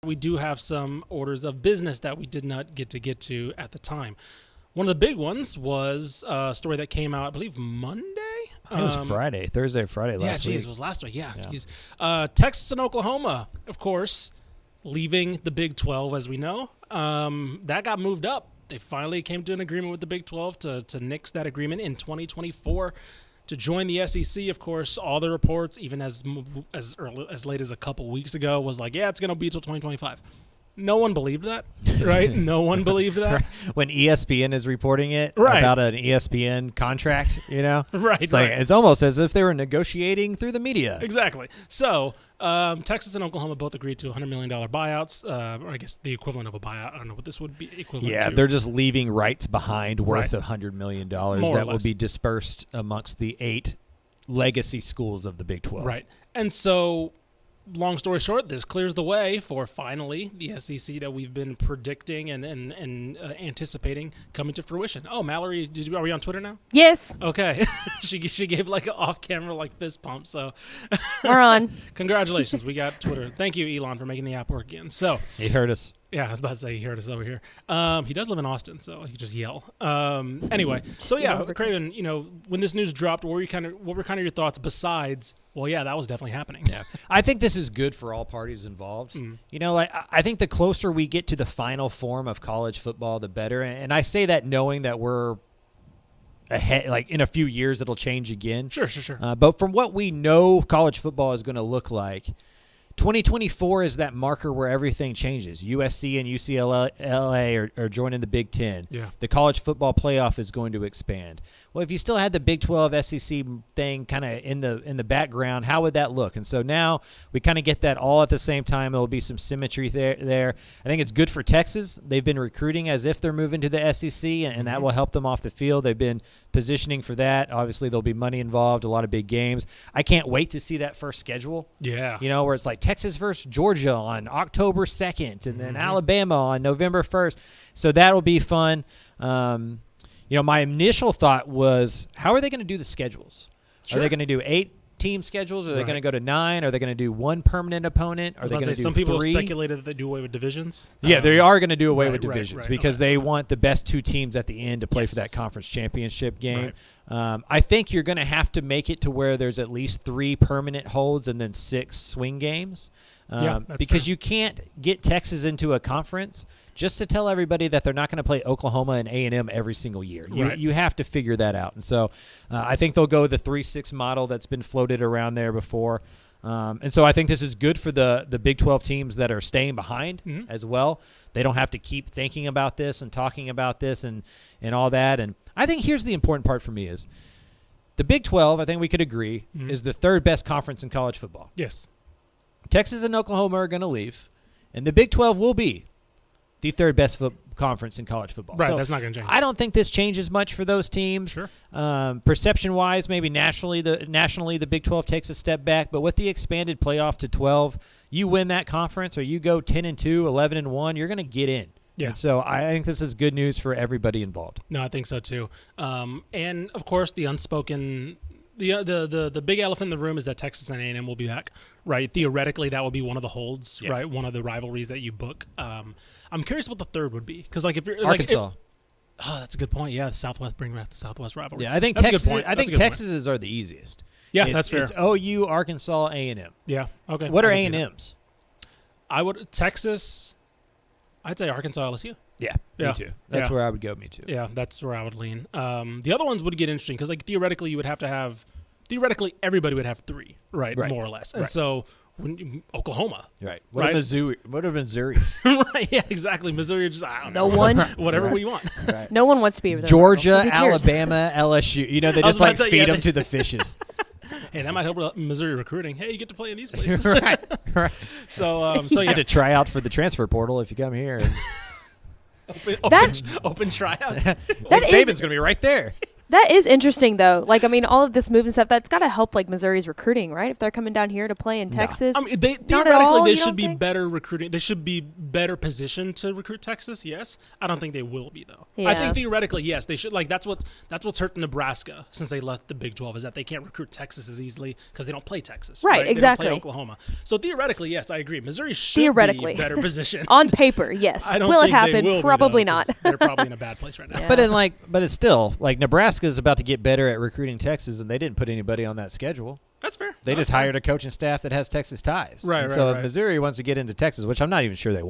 We do have some orders of business that we did not get to at the time. One of the big ones was a story that came out, I believe, Monday? It was Thursday or Friday last week. Yeah, it was last week. Yeah. Texas and Oklahoma, of course, leaving the Big 12, as we know. That got moved up. They finally came to an agreement with the Big 12 to nix that agreement in 2024 to join the SEC. Of course, all the reports, even as late as a couple weeks ago, was like, yeah, it's going to be till 2025. No one believed that, right? No one believed that. Right. When ESPN is reporting it about an ESPN contract, right? It's like it's almost as if they were negotiating through the media. Exactly. So Texas and Oklahoma both agreed to $100 million buyouts, or I guess the equivalent of a buyout. I don't know what this would be equivalent to. Yeah, they're just leaving rights behind worth $100 million that will be dispersed amongst the 8 legacy schools of the Big 12. Right. And so, long story short, this clears the way for finally the SEC that we've been predicting and anticipating coming to fruition. Oh, Mallory, are we on Twitter now? Yes. Okay. she gave like an off-camera fist pump. So we're on. Congratulations, we got Twitter. Thank you, Elon, for making the app work again. So he heard us. Yeah, I was about to say he heard us over here. He does live in Austin, so he just yell. Anyway, so yeah, Craven, when this news dropped, what were kind of your thoughts besides? Well, yeah, that was definitely happening. Yeah, I think this is good for all parties involved. I think the closer we get to the final form of college football, the better. And I say that knowing that we're ahead. Like in a few years, it'll change again. Sure. But from what we know, college football is going to look like. 2024 is that marker where everything changes. USC and UCLA are joining the Big Ten. Yeah. The college football playoff is going to expand. Well, if you still had the Big 12 SEC thing kind of in the background, how would that look? And so now we kind of get that all at the same time. There will be some symmetry there. I think it's good for Texas. They've been recruiting as if they're moving to the SEC, and that will help them off the field. They've been positioning for that. Obviously, there'll be money involved, a lot of big games. I can't wait to see that first schedule. Yeah. Where it's like Texas versus Georgia on October 2nd and then Alabama on November 1st. So that'll be fun. My initial thought was, how are they going to do the schedules? Sure. Are they going to do 8-team schedules? Are they going to go to 9? Are they going to do one permanent opponent? Are they going to do some 3? People have speculated that they do away with divisions. Yeah, they are going to do away with divisions because okay. they want the best 2 teams at the end to play for that conference championship game. Right. I think you're going to have to make it to where there's at least 3 permanent holds and then 6 swing games. Because you can't get Texas into a conference just to tell everybody that they're not going to play Oklahoma and A&M every single year. You have to figure that out. And so I think they'll go the 3-6 model that's been floated around there before. And so I think this is good for the Big 12 teams that are staying behind as well. They don't have to keep thinking about this and talking about this and all that. And I think here's the important part for me is the Big 12, I think we could agree, is the 3rd best conference in college football. Yes. Texas and Oklahoma are going to leave, and the Big 12 will be the 3rd best conference in college football. Right, so that's not going to change. I don't think this changes much for those teams. Sure. Perception-wise, maybe nationally, the Big 12 takes a step back, but with the expanded playoff to 12, you win that conference or you go 10-2, 11-1, you're going to get in. Yeah. And so I think this is good news for everybody involved. No, I think so too. And of course, the unspoken. The big elephant in the room is that Texas and A&M will be back, right? Theoretically, that will be one of the holds, right? One of the rivalries that you book. I'm curious what the third would be, because if you're Arkansas. That's a good point. Yeah, the Southwest, bring back the Southwest rivalry. Yeah, I think Texas's are the easiest. Yeah, that's fair. It's OU, Arkansas, A&M. Yeah. Okay. What are A&M's? Texas. I'd say Arkansas, LSU. Yeah, me too. That's where I would go. Me too. Yeah, that's where I would lean. The other ones would get interesting because, theoretically, you would have to have. Theoretically, everybody would have 3, right? More or less. And so, Oklahoma. Right. What are Missouri's? Right. Yeah. Exactly. Missouri just no one. Whatever we want. Right. No one wants to be with Georgia, Alabama, LSU. They just feed them to the fishes. Hey, that might help Missouri recruiting. Hey, you get to play in these places. Right. So you get to try out for the transfer portal if you come here. Open tryouts. Nick Saban's going to be right there. That is interesting, though. Like, I mean, all of this move and stuff, that's got to help, like, Missouri's recruiting, right? If they're coming down here to play in Texas. I mean, Not at all, theoretically, they you should don't be think? better recruiting. They should be better positioned to recruit Texas. Yes, I don't think they will be though. I Yeah. think theoretically, yes, they should. Like that's what's hurt Nebraska since they left the Big 12 is that they can't recruit Texas as easily because they don't play Texas. Right, exactly. They don't play Oklahoma. So theoretically, yes, I agree. Missouri should Theoretically. be better positioned. On paper, yes. I don't Will it think they happen? will be, Probably though, not. 'cause they're probably in a bad place right now. Yeah. But it's still like Nebraska is about to get better at recruiting Texas, and they didn't put anybody on that schedule. That's fair. They just hired a coaching staff that has Texas ties. Right, And right, so if right. Missouri wants to get into Texas, which I'm not even sure they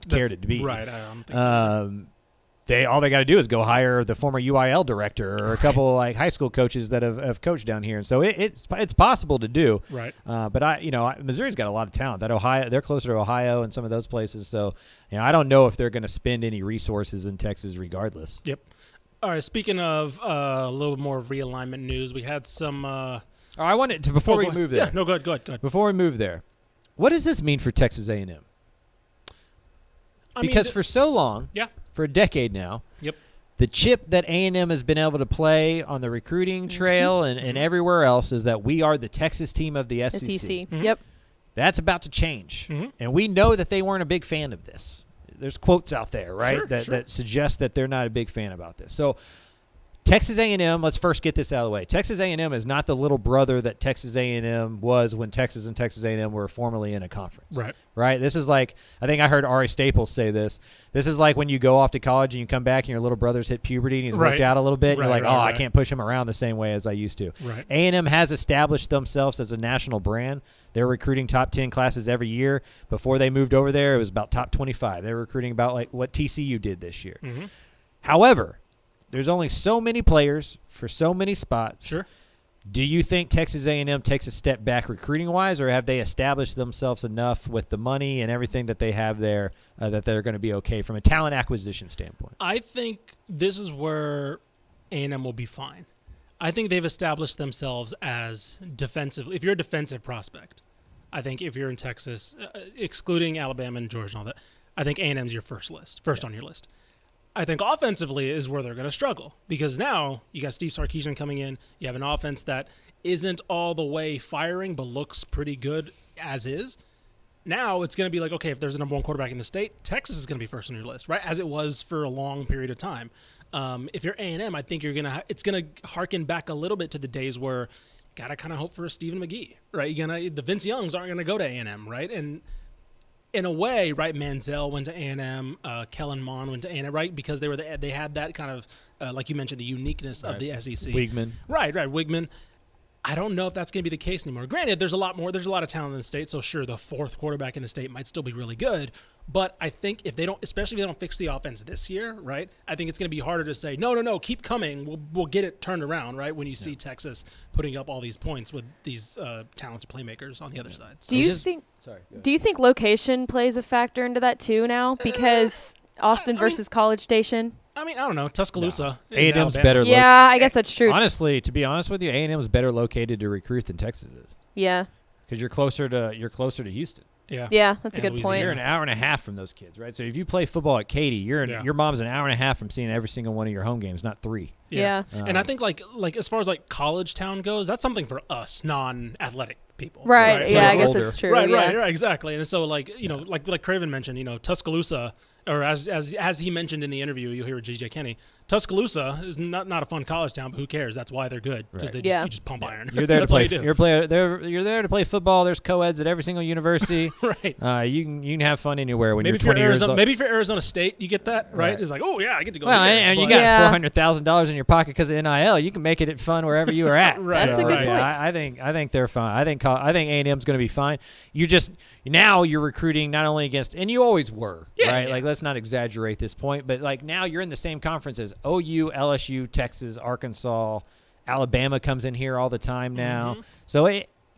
cared it to be. Right. I don't think so. They got to do is go hire the former UIL director or a couple like high school coaches that have coached down here, and so it's possible to do. Right. But Missouri's got a lot of talent. That Ohio, they're closer to Ohio and some of those places. So I don't know if they're going to spend any resources in Texas regardless. Yep. All right. Speaking of a little more realignment news, we had some. I wanted to before go we ahead. move there. Yeah. No. Go ahead. Before we move there, what does this mean for Texas A&M? Because for so long, yeah. for a decade now, Yep. the chip that A&M has been able to play on the recruiting trail and everywhere else is that we are the Texas team of the SEC. SEC. Mhm. Yep. That's about to change. Mhm. And we know that they weren't a big fan of this. There's quotes out there, right, Sure, that suggest that they're not a big fan about this. So Texas A&M, let's first get this out of the way. Texas A&M is not the little brother that Texas A&M was when Texas and Texas A&M were formerly in a conference. Right? This is like, I think I heard Ari Staples say this. This is like when you go off to college and you come back and your little brother's hit puberty and he's worked out a little bit. And you're like, I can't push him around the same way as I used to. Right. A&M has established themselves as a national brand. They're recruiting top 10 classes every year. Before they moved over there, it was about top 25. They were recruiting about like what TCU did this year. Mm-hmm. However, there's only so many players for so many spots. Sure. Do you think Texas A&M takes a step back recruiting-wise, or have they established themselves enough with the money and everything that they have there that they're going to be okay from a talent acquisition standpoint? I think this is where A&M will be fine. I think they've established themselves as defensive. If you're a defensive prospect, I think if you're in Texas, excluding Alabama and Georgia and all that, I think A&M's your first on your list. I think offensively is where they're going to struggle because now you got Steve Sarkisian coming in. You have an offense that isn't all the way firing but looks pretty good as is. Now it's going to be like, okay, if there's a number one quarterback in the state, Texas is going to be first on your list, right? As it was for a long period of time. If you're A&M, I think it's going to harken back a little bit to the days where got to kind of hope for a Stephen McGee, right? The Vince Youngs aren't going to go to A&M, right? And in a way, right, Manziel went to A&M, Kellen Mond went to A&M, right, because they had that kind of, like you mentioned, the uniqueness of the SEC. Wigman. Right, Wigman. I don't know if that's going to be the case anymore. Granted, there's a lot of talent in the state, so sure, the fourth quarterback in the state might still be really good, but I think especially if they don't fix the offense this year, right, I think it's going to be harder to say, no, keep coming, we'll get it turned around, right, when you see Texas putting up all these points with these talented playmakers on the other side. So Do you think location plays a factor into that too now? Because Austin versus College Station? I mean, I don't know. Tuscaloosa. No. A&M's Alabama. better. Yeah, I guess that's true. Honestly, to be honest with you, A&M's better located to recruit than Texas is. Yeah. Because you're closer to Houston. Yeah, that's a good point. You're an hour and a half from those kids, right? So if you play football at Katy, your mom's an hour and a half from seeing every single one of your home games, not 3. Yeah. And I think like as far as like college town goes, that's something for us non-athletic people. Right. Yeah, I guess older. that's true. Right, yeah. right, exactly. And so like Craven mentioned, Tuscaloosa, or as he mentioned in the interview, you'll hear with G.J. Kenny, Tuscaloosa is not a fun college town, but who cares? That's why they're good because you just pump iron. You're there to play. You you're there to play football. There's co-eds at every single university. Right. You can have fun anywhere when maybe you're 20 years old. Maybe if you're Arizona State, you get that right. It's like, oh yeah, I get to go. Well, there. and you got $400,000 in your pocket because of NIL. You can make it fun wherever you are at. Right. That's a good point. I think they're fine. I think A&M's going to be fine. Now you're recruiting not only against, and you always were, right? Yeah. Like, let's not exaggerate this point, but like now you're in the same conference as OU, LSU, Texas, Arkansas, Alabama comes in here all the time now. Mm-hmm. So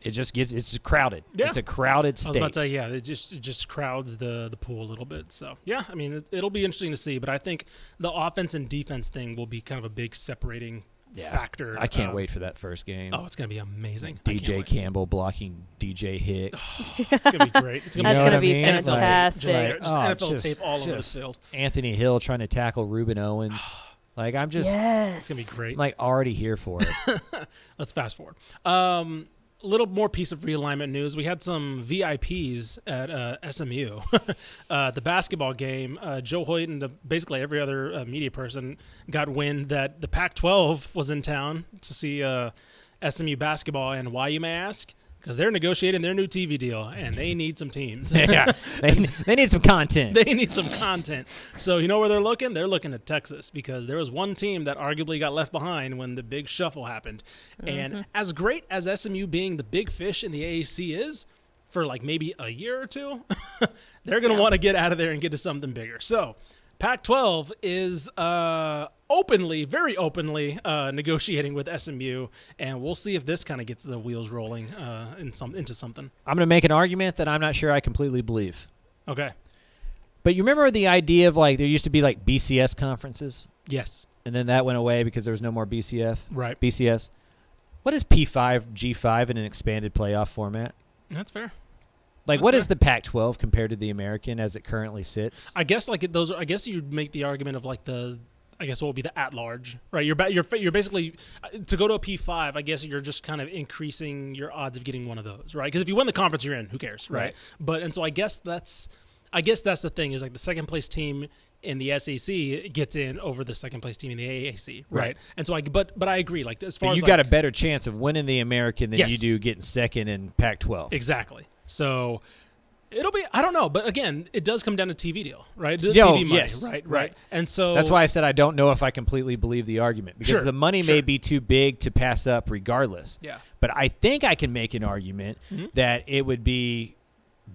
it's crowded. Yeah. It's a crowded state. I was about to say, it just crowds the pool a little bit. So yeah, I mean it'll be interesting to see, but I think the offense and defense thing will be kind of a big separating factor. I can't wait for that first game. Oh, it's gonna be amazing. DJ Campbell blocking DJ Hicks. It's gonna be great. It's gonna be NFL fantastic. tape. Just NFL tape all over the field. Anthony Hill trying to tackle Reuben Owens. Like, I'm just Yes. It's going to be great. I'm, like, already here for it. Let's fast forward. A little more piece of realignment news. We had some VIPs at SMU. The basketball game, Joe Hoyt and basically every other media person got wind that the Pac-12 was in town to see SMU basketball. And why, you may ask? Because they're negotiating their new TV deal, and they need some teams. Yeah, they need some content. They need some content. So you know where they're looking? They're looking at Texas, because there was one team that arguably got left behind when the big shuffle happened. And as great as SMU being the big fish in the AAC is, for like maybe a year or two, they're going to want to get out of there and get to something bigger. So Pac-12 is very openly negotiating with SMU, and we'll see if this kind of gets the wheels rolling into something. I'm going to make an argument that I'm not sure I completely believe. Okay. But you remember the idea of, like, there used to be, like, BCS conferences? Yes. And then that went away because there was no more BCS? Right. BCS. What is P5, G5 in an expanded playoff format? That's fair. Like, what is the Pac-12 compared to the American as it currently sits? I guess I guess you'd make the argument of like I guess what would be the at-large, right? You're basically to go to a P5. I guess you're just kind of increasing your odds of getting one of those, right? Because if you win the conference, you're in. Who cares, right? And so I guess that's the thing, is like the second place team in the SEC gets in over the second place team in the AAC, right? And so but I agree. Like, as far as you got a better chance of winning the American than you do getting second in Pac-12. Exactly. So it'll be, I don't know, but again, it does come down to TV deal, right? TV money, yes, right. And so that's why I said I don't know if I completely believe the argument, because the money may be too big to pass up regardless. Yeah. But I think I can make an argument that it would be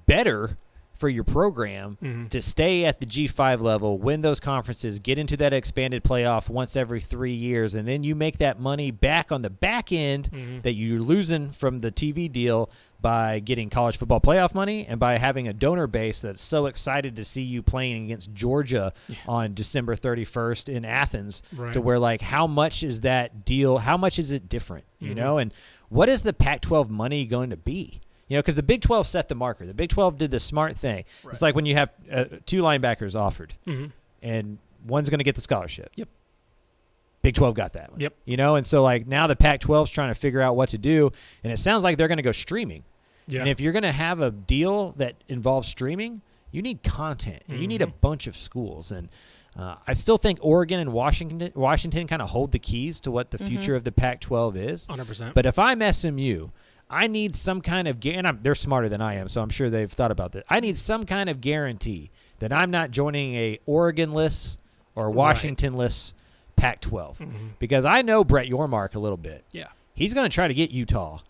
better for your program to stay at the G5 level, win those conferences, get into that expanded playoff once every 3 years, and then you make that money back on the back end that you're losing from the TV deal by getting college football playoff money and by having a donor base that's so excited to see you playing against Georgia on December 31st in Athens, to where, like, how much is that deal? How much is it different, you know? And what is the Pac-12 money going to be? You know, because the Big 12 set the marker. The Big 12 did the smart thing. Right. It's like when you have 2 linebackers offered, and one's going to get the scholarship. Yep. Big 12 got that one. Yep. You know, and so, like, now the Pac-12's trying to figure out what to do, and it sounds like they're going to go streaming. Yeah. And if you're going to have a deal that involves streaming, you need content, and you need a bunch of schools. And I still think Oregon and Washington kind of hold the keys to what the future of the Pac-12 is. 100%. But if I'm SMU, I need some kind of and they're smarter than I am, so I'm sure they've thought about this. I need some kind of guarantee that I'm not joining a Oregon-less or Washington-less Pac-12, because I know Brett Yormark a little bit. Yeah, he's going to try to get Utah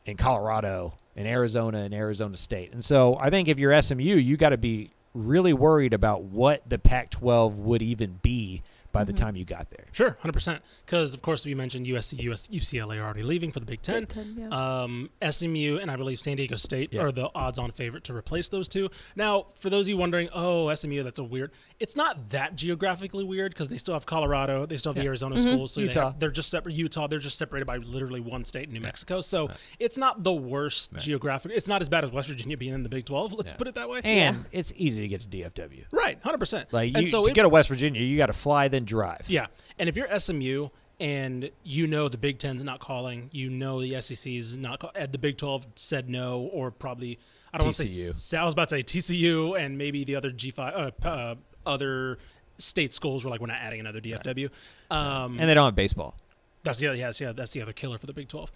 and Colorado and Arizona State. And so I think if you're SMU, you got to be really worried about what the Pac-12 would even be by the time you got there. Sure, 100%. Because, of course, we mentioned USC, UCLA are already leaving for the Big Ten. SMU and I believe San Diego State are the odds-on favorite to replace those two. Now, for those of you wondering, SMU, that's a weird. It's not that geographically weird, because they still have Colorado. They still have the Arizona schools. So Utah. They're just separate. Utah, they're just separated by literally one state, New Mexico. So it's not the worst geographic. It's not as bad as West Virginia being in the Big 12. Let's put it that way. And it's easy to get to DFW. Right, 100%. Like, to get to West Virginia, you got to fly, then drive. Yeah, and if you're SMU and you know the Big Ten's not calling, you know the SEC's not the Big 12 said no, or probably, I don't want to say, I was about to say TCU and maybe the other G5 other state schools were like, we're not adding another DFW. And they don't have baseball. That's the other killer for the Big 12.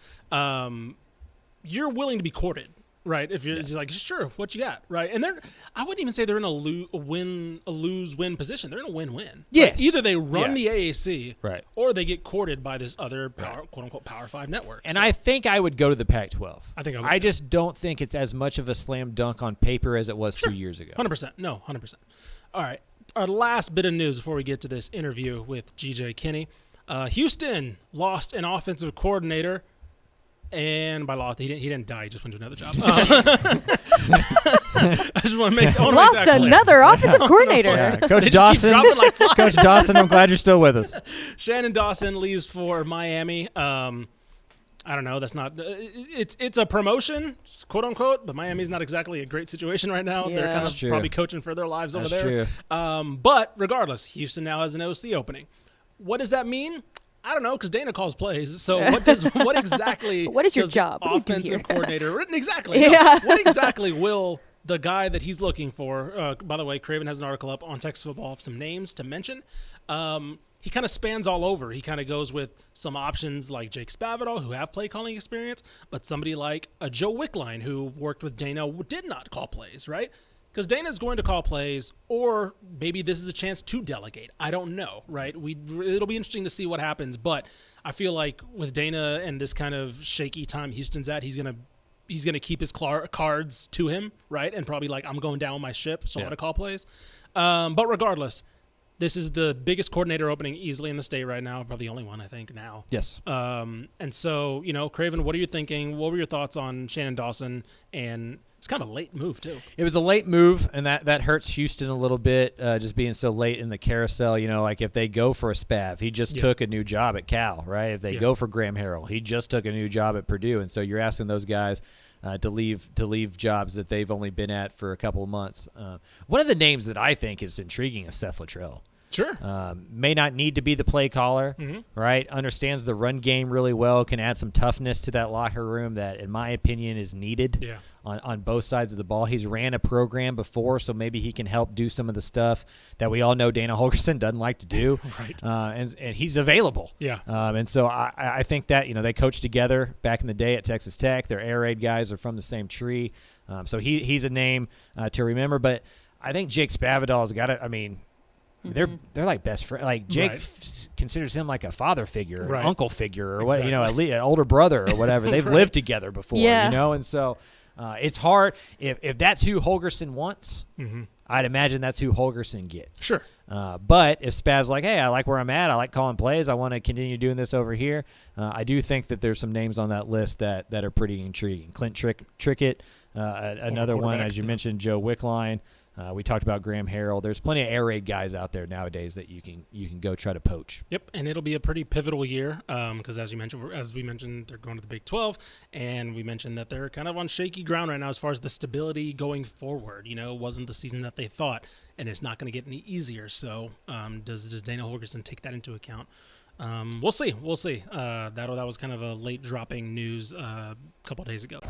You're willing to be courted. Right, if you're just like, sure, what you got, right? And I wouldn't even say they're in a lose-win position. They're in a win-win. Yes. Like, either they run the AAC, right, or they get courted by this other quote-unquote Power 5 network. And I think I would go to the Pac-12. I just don't think it's as much of a slam dunk on paper as it was 2 years ago. 100%. No, 100%. All right, our last bit of news before we get to this interview with G.J. Kinney. Houston lost an offensive coordinator. And by lost, he didn't die. He just went to another job. I just want to make lost another offensive coordinator. Yeah. Coach Dawson. Coach Dawson, I'm glad you're still with us. Shannon Dawson leaves for Miami. I don't know. That's not. It's a promotion, quote unquote. But Miami's not exactly a great situation right now. Yeah. They're kind of probably coaching for their lives over there. True. But regardless, Houston now has an OC opening. What does that mean? I don't know, because Dana calls plays. So what exactly? What is your does the job? What do you do offensive here? coordinator. Exactly. Yeah. No, what exactly will the guy that he's looking for? By the way, Craven has an article up on Texas Football of some names to mention. He kind of spans all over. He kind of goes with some options like Jake Spavital, who have play calling experience, but somebody like a Joe Wickline, who worked with Dana, did not call plays, right? Because Dana's going to call plays, or maybe this is a chance to delegate. I don't know, right? It'll be interesting to see what happens, but I feel like with Dana and this kind of shaky time Houston's at, he's gonna keep his cards to him, right? And probably like, I'm going down my ship, so I'm gonna call plays. But regardless, this is the biggest coordinator opening easily in the state right now, probably the only one I think now. Yes. And so, Craven, what are you thinking? What were your thoughts on Shannon Dawson? And it's kind of a late move too. It was a late move, and that hurts Houston a little bit, just being so late in the carousel. Like if they go for a Spav, he just took a new job at Cal, right? If they go for Graham Harrell, he just took a new job at Purdue, and so you're asking those guys to leave jobs that they've only been at for a couple of months. One of the names that I think is intriguing is Seth Luttrell. Sure. May not need to be the play caller, right? Understands the run game really well, can add some toughness to that locker room that, in my opinion, is needed on both sides of the ball. He's ran a program before, so maybe he can help do some of the stuff that we all know Dana Holgorsen doesn't like to do. Right. And he's available. Yeah. And so I think that, they coached together back in the day at Texas Tech. Their air raid guys are from the same tree. So he's a name to remember. But I think Jake Spavital's got to, they're like best friends. Like Jake considers him like a father figure, or uncle figure, or what at least an older brother or whatever. They've lived together before, and so it's hard if that's who Holgorsen wants. I'd imagine that's who Holgorsen gets. Sure. But if Spav's like, hey, I like where I'm at, I like calling plays, I want to continue doing this over here, I do think that there's some names on that list that are pretty intriguing. Clint Trickett, another one, as you mentioned, Joe Wickline. We talked about Graham Harrell. There's plenty of air raid guys out there nowadays that you can go try to poach. Yep, and it'll be a pretty pivotal year because as we mentioned, they're going to the Big 12, and we mentioned that they're kind of on shaky ground right now as far as the stability going forward. It wasn't the season that they thought, and it's not going to get any easier. So does Dana Holgorsen take that into account? We'll see. That was kind of a late dropping news a couple days ago.